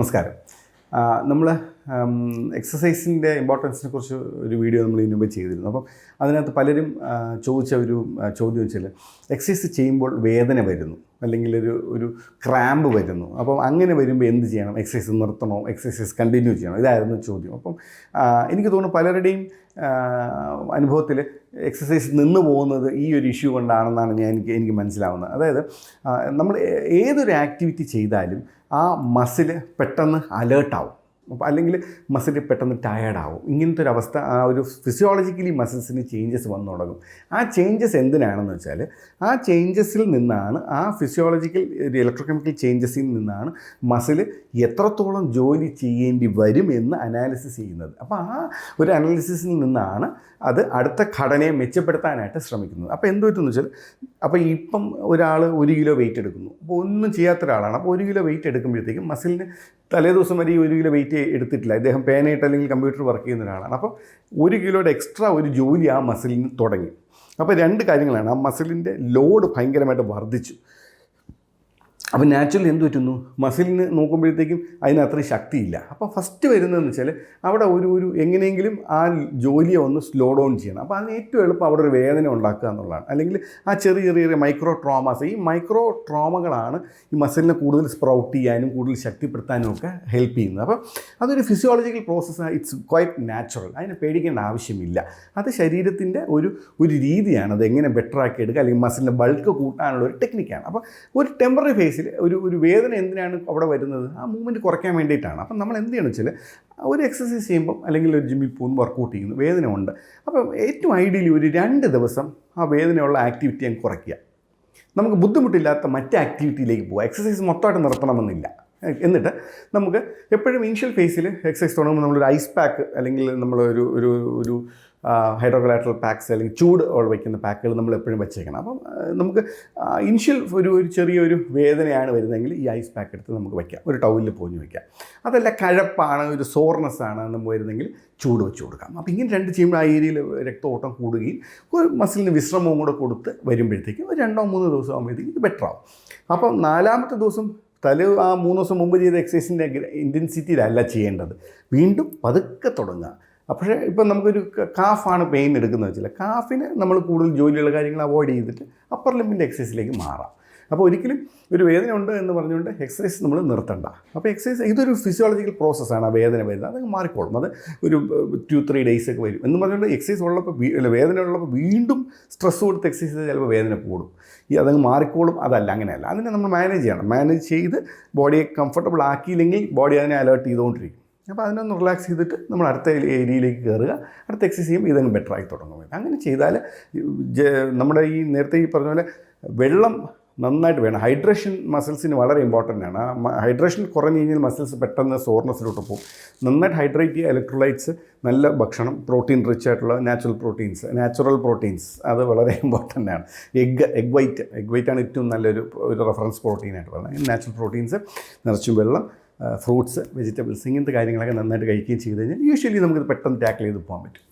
നമസ്കാരം. നമ്മൾ എക്സസൈസിൻ്റെ ഇമ്പോർട്ടൻസിനെ കുറിച്ച് ഒരു വീഡിയോ നമ്മൾ ഇതിനു മുമ്പ് ചെയ്തിരുന്നു. അപ്പം അതിനകത്ത് പലരും ചോദിച്ച ഒരു ചോദ്യം വെച്ചാൽ എക്സസൈസ് ചെയ്യുമ്പോൾ വേദന വരുന്നു, അല്ലെങ്കിൽ ഒരു ക്രാമ്പ് വരുന്നു. അപ്പം അങ്ങനെ വരുമ്പോൾ എന്ത് ചെയ്യണം? എക്സസൈസ് നിർത്തണോ? എക്സസൈസ് കണ്ടിന്യൂ ചെയ്യണോ? ഇതായിരുന്നു ചോദ്യം. അപ്പം എനിക്ക് തോന്നുന്നു പലരുടെയും അനുഭവത്തിൽ എക്സസൈസ് നിന്ന് പോകുന്നത് ഈ ഒരു ഇഷ്യൂ കൊണ്ടാണെന്നാണ് എനിക്ക് മനസ്സിലാവുന്നത്. അതായത് നമ്മൾ ഏതൊരു ആക്ടിവിറ്റി ചെയ്താലും ആ മസിൽ പെട്ടെന്ന് അലേർട്ടാവും, അല്ലെങ്കിൽ മസിൽ പെട്ടെന്ന് ടയേർഡാവും. ഇങ്ങനത്തെ ഒരു അവസ്ഥ ആ ഒരു ഫിസിയോളജിക്കലി മസിൽസിന് ചേഞ്ചസ് വന്നു തുടങ്ങും. ആ ചേഞ്ചസ് എന്തിനാണെന്ന് വെച്ചാൽ ആ ചേഞ്ചസിൽ നിന്നാണ്, ആ ഫിസിയോളജിക്കൽ ഇലക്ട്രോകെമിക്കൽ ചേഞ്ചസിൽ നിന്നാണ് മസിൽ എത്രത്തോളം ജോലി ചെയ്യേണ്ടി വരും എന്ന് അനാലിസിസ് ചെയ്യുന്നത്. അപ്പോൾ ആ ഒരു അനാലിസിസിൽ നിന്നാണ് അത് അടുത്ത ഘടനയെ മെച്ചപ്പെടുത്താനായിട്ട് ശ്രമിക്കുന്നത്. അപ്പോൾ എന്ത് പറ്റുമെന്ന് വെച്ചാൽ, അപ്പോൾ ഇപ്പം ഒരാൾ 1 കിലോ വെയിറ്റ് എടുക്കുന്നു. അപ്പോൾ ഒന്നും ചെയ്യാത്ത ഒരാളാണ്. അപ്പോൾ 1 കിലോ വെയിറ്റ് എടുക്കുമ്പോഴത്തേക്കും മസിലിന് തലേദിവസം വരെ ഈ 1 കിലോ വെയിറ്റ് എടുത്തിട്ടില്ല, ഇദ്ദേഹം പേനയിട്ട് അല്ലെങ്കിൽ കമ്പ്യൂട്ടർ വർക്ക് ചെയ്യുന്ന ഒരാളാണ്. അപ്പോൾ 1 കിലോയുടെ എക്സ്ട്രാ ഒരു ജോലി ആ മസിലിന് തുടങ്ങി. അപ്പോൾ 2 കാര്യങ്ങളാണ്. ആ മസിലിൻ്റെ ലോഡ് ഭയങ്കരമായിട്ട് വർദ്ധിച്ചു. അപ്പോൾ നാച്ചുറലി എന്ത് പറ്റുന്നു? മസിലിന് നോക്കുമ്പോഴത്തേക്കും അതിന് അത്രയും ശക്തിയില്ല. അപ്പോൾ ഫസ്റ്റ് വരുന്നതെന്ന് വെച്ചാൽ അവിടെ ഒരു എങ്ങനെയെങ്കിലും ആ ജോലിയെ ഒന്ന് സ്ലോ ഡൗൺ ചെയ്യണം. അപ്പോൾ അതിന് ഏറ്റവും എളുപ്പം അവിടെ ഒരു വേദന ഉണ്ടാക്കുക എന്നുള്ളതാണ്. അല്ലെങ്കിൽ ആ ചെറിയ മൈക്രോ ട്രോമാസ്, ഈ മൈക്രോ ട്രോമകളാണ് ഈ മസിലിനെ കൂടുതൽ സ്പ്രൗട്ട് ചെയ്യാനും കൂടുതൽ ശക്തിപ്പെടുത്താനും ഒക്കെ ഹെൽപ്പ് ചെയ്യുന്നത്. അപ്പോൾ അതൊരു ഫിസിയോളജിക്കൽ പ്രോസസ്സാണ്. It's quite natural. അതിനെ പേടിക്കേണ്ട ആവശ്യമില്ല. അത് ശരീരത്തിൻ്റെ ഒരു രീതിയാണ്. അത് എങ്ങനെ ബെറ്ററാക്കി എടുക്കുക, അല്ലെങ്കിൽ മസിലിൻ്റെ ബൾക്ക് കൂട്ടാനുള്ള ഒരു ടെക്നിക്കാണ്. അപ്പോൾ ഒരു ടെമ്പററി ഫേസിൽ ഒരു വേദന എന്തിനാണ് അവിടെ വരുന്നത്? ആ മൂവ്മെൻറ്റ് കുറയ്ക്കാൻ വേണ്ടിയിട്ടാണ്. അപ്പം നമ്മൾ എന്ത് ചെയ്യണമെന്ന് വെച്ചാൽ, ഒരു എക്സസൈസ് ചെയ്യുമ്പം അല്ലെങ്കിൽ ഒരു ജിമ്മിൽ പോകുന്നു, വർക്കൗട്ട് ചെയ്യുന്നു, വേദന ഉണ്ട്. അപ്പം ഏറ്റവും ഐഡിയലി ഒരു 2 ദിവസം ആ വേദനയുള്ള ആക്ടിവിറ്റി അങ്ങ് കുറയ്ക്കുക. നമുക്ക് ബുദ്ധിമുട്ടില്ലാത്ത മറ്റ് ആക്ടിവിറ്റിയിലേക്ക് പോവുക. എക്സസൈസ് മൊത്തമായിട്ട് നിർത്തണമെന്നില്ല. എന്നിട്ട് നമുക്ക് എപ്പോഴും ഇനിഷ്യൽ ഫേസിൽ എക്സസൈസ് തുടങ്ങുമ്പോൾ നമ്മളൊരു ഐസ് പാക്ക്, അല്ലെങ്കിൽ നമ്മളൊരു ഹൈഡ്രോകൊളാറ്ററൽ പാക്സ്, അല്ലെങ്കിൽ ചൂട് വയ്ക്കുന്ന പാക്കുകൾ നമ്മൾ എപ്പോഴും വെച്ചേക്കണം. അപ്പം നമുക്ക് ഇനിഷ്യൽ ഒരു ചെറിയൊരു വേദനയാണ് വരുന്നതെങ്കിൽ ഈ ഐസ് പാക്ക് എടുത്ത് നമുക്ക് വയ്ക്കാം, ഒരു ടൗലിൽ പോഞ്ഞ് വയ്ക്കാം. അതല്ല കഴപ്പാണ്, ഒരു സോർനെസ് ആണ് നമ്മൾ വരുന്നെങ്കിൽ ചൂട് വെച്ച് കൊടുക്കാം. അപ്പോൾ ഇങ്ങനെ 2 ചെയ്യുമ്പോൾ ആ ഏരിയയിൽ രക്തഓട്ടം കൂടുകയും ഒരു മസിലിന് വിശ്രമവും കൂടെ കൊടുത്ത് വരുമ്പോഴത്തേക്കും ഒരു 2-3 ദിവസം ആകുമ്പോഴത്തേക്കും ഇത് ബെറ്ററാവും. അപ്പം 4ാമത്തെ ദിവസം ആ 3 ദിവസം മുമ്പ് ചെയ്ത എക്സസൈസിൻ്റെ ഇൻറ്റൻസിറ്റിയിലല്ല ചെയ്യേണ്ടത്. വീണ്ടും പതുക്കെ തുടങ്ങുക. പക്ഷേ ഇപ്പം നമുക്കൊരു കാഫാണ് പെയിൻ എടുക്കുന്നത് വെച്ചാൽ, കാഫിന് നമ്മൾ കൂടുതൽ ജോലിയുള്ള കാര്യങ്ങൾ അവോയ്ഡ് ചെയ്തിട്ട് അപ്പർ ലിമ്പിൻ്റെ എക്സസൈസിലേക്ക് മാറാം. അപ്പോൾ ഒരിക്കലും ഒരു വേദന ഉണ്ട് എന്ന് പറഞ്ഞുകൊണ്ട് എക്സസൈസ് നമ്മൾ നിർത്തണ്ട. അപ്പോൾ എക്സസൈസ് ഇതൊരു ഫിസിയോളജിക്കൽ പ്രോസസ്സാണ്. ആ വേദന വരുന്നത് അതങ്ങ് മാറിക്കോളും. അത് ഒരു 2-3 ഡേയ്സൊക്കെ വരും എന്ന് പറഞ്ഞുകൊണ്ട് എക്സസൈസ് ഉള്ളപ്പോൾ വേദന ഉള്ളപ്പോൾ വീണ്ടും സ്ട്രെസ് കൊടുത്ത് എക്സസൈസ് ചെയ്ത് ചിലപ്പോൾ വേദന കൂടും. അതങ്ങ് മാറിക്കോളും. അതല്ല, അങ്ങനെയല്ല. അതിനെ നമ്മൾ മാനേജ് ചെയ്യണം. മാനേജ് ചെയ്ത് ബോഡിയെ കംഫർട്ടബിൾ ആക്കിയില്ലെങ്കിൽ ബോഡി അതിനെ അലേർട്ട് ചെയ്തുകൊണ്ടിരിക്കും. അപ്പോൾ അതിനൊന്ന് റിലാക്സ് ചെയ്തിട്ട് നമ്മൾ അടുത്ത ഏരിയയിലേക്ക് കയറുക, അടുത്ത എക്സസൈസ് ചെയ്യുമ്പോൾ ഇതങ്ങ് ബെറ്ററായി തുടങ്ങും. അങ്ങനെ ചെയ്താൽ നമ്മുടെ ഈ നേരത്തെ ഈ പറഞ്ഞ പോലെ വെള്ളം നന്നായിട്ട് വേണം. ഹൈഡ്രേഷൻ മസിൽസിന് വളരെ ഇമ്പോർട്ടൻ്റ് ആണ്. ഹൈഡ്രേഷൻ കുറഞ്ഞു കഴിഞ്ഞാൽ മസിൽസ് പെട്ടെന്ന് സോർനെസ്സിലോട്ട് പോകും. നന്നായിട്ട് ഹൈഡ്രേറ്റ് ചെയ്യുക, ഇലക്ട്രോലൈറ്റ്സ്, നല്ല ഭക്ഷണം, പ്രോട്ടീൻ റിച്ച് ആയിട്ടുള്ള നാച്ചുറൽ പ്രോട്ടീൻസ് അത് വളരെ ഇമ്പോർട്ടൻ്റ് ആണ്. എഗ് വൈറ്റാണ് ഏറ്റവും നല്ലൊരു റെഫറൻസ് പ്രോട്ടീനായിട്ട് പറയുന്നത്. നാച്ചുറൽ പ്രോട്ടീൻസ്, നിറച്ചും വെള്ളം, ഫ്രൂട്ട്സ്, വെജിറ്റബിൾസ്, ഇങ്ങനത്തെ കാര്യങ്ങളൊക്കെ നന്നായിട്ട് കഴിക്കുകയും ചെയ്ത് കഴിഞ്ഞാൽ യൂഷ്വലി നമുക്കിത് പെട്ടെന്ന് ടാക്കിൾ ചെയ്ത് പോകാൻ പറ്റും.